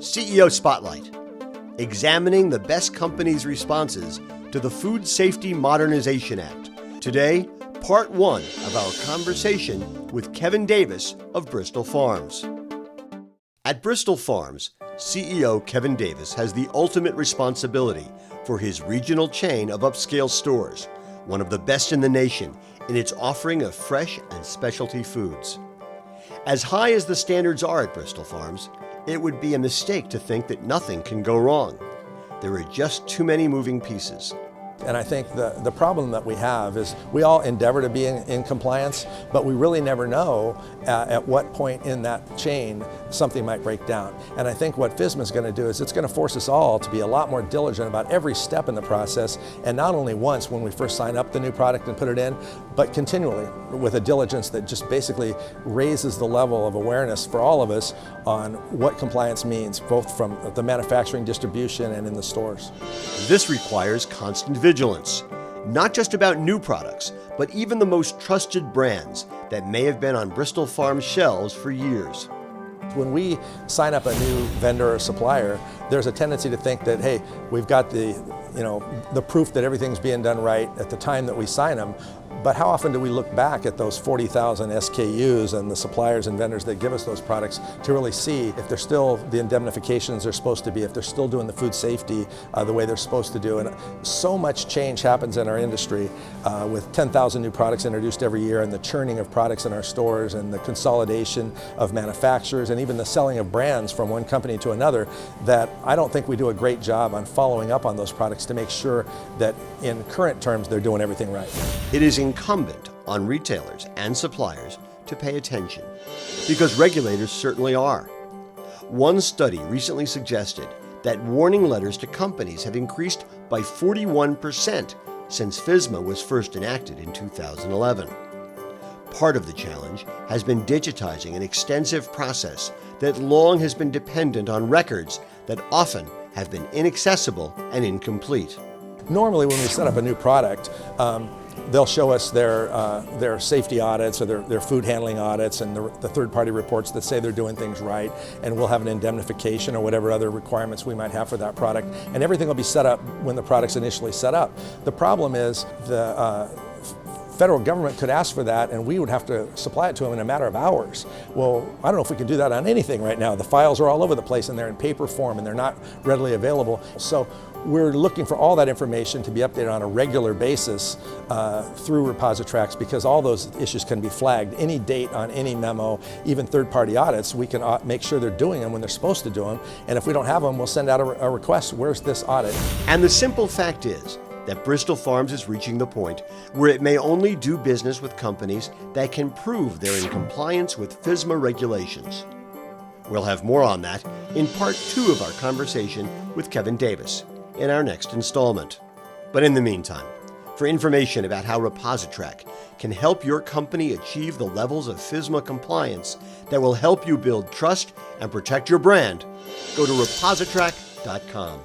CEO Spotlight, examining the best companies' responses to the Food Safety Modernization Act. Today, part one of our conversation with Kevin Davis of Bristol Farms. At Bristol Farms, CEO Kevin Davis has the ultimate responsibility for his regional chain of upscale stores, one of the best in the nation in its offering of fresh and specialty foods. As high as the standards are at Bristol Farms, it would be a mistake to think that nothing can go wrong. There are just too many moving pieces. And I think the problem that we have is we all endeavor to be in compliance, but we really never know at what point in that chain something might break down. And I think what FSMA is going to do is it's going to force us all to be a lot more diligent about every step in the process, and not only once when we first sign up the new product and put it in, but continually with a diligence that just basically raises the level of awareness for all of us on what compliance means, both from the manufacturing, distribution, and in the stores. This requires constant vigilance, not just about new products, but even the most trusted brands that may have been on Bristol Farms shelves for years. When we sign up a new vendor or supplier, there's a tendency to think that, hey, we've got the proof that everything's being done right at the time that we sign them. But how often do we look back at those 40,000 SKUs and the suppliers and vendors that give us those products to really see if they're still the indemnifications they're supposed to be, if they're still doing the food safety the way they're supposed to do. And so much change happens in our industry with 10,000 new products introduced every year, and the churning of products in our stores, and the consolidation of manufacturers, and even the selling of brands from one company to another, that I don't think we do a great job on following up on those products to make sure that in current terms they're doing everything right. It is incumbent on retailers and suppliers to pay attention, because regulators certainly are. One study recently suggested that warning letters to companies have increased by 41% since FSMA was first enacted in 2011. Part of the challenge has been digitizing an extensive process that long has been dependent on records that often have been inaccessible and incomplete. Normally when we set up a new product, they'll show us their safety audits or their food handling audits and the third-party reports that say they're doing things right, and we'll have an indemnification or whatever other requirements we might have for that product, and everything will be set up when the product's initially set up. The problem is the federal government could ask for that, and we would have to supply it to them in a matter of hours. Well, I don't know if we can do that on anything right now. The files are all over the place, and they're in paper form, and they're not readily available. So we're looking for all that information to be updated on a regular basis through Repositrak, because all those issues can be flagged. Any date on any memo, even third-party audits, we can make sure they're doing them when they're supposed to do them. And if we don't have them, we'll send out a request, where's this audit? And the simple fact is that Bristol Farms is reaching the point where it may only do business with companies that can prove they're in compliance with FSMA regulations. We'll have more on that in part two of our conversation with Kevin Davis in our next installment. But in the meantime, for information about how Repositrak can help your company achieve the levels of FSMA compliance that will help you build trust and protect your brand, go to repositrak.com.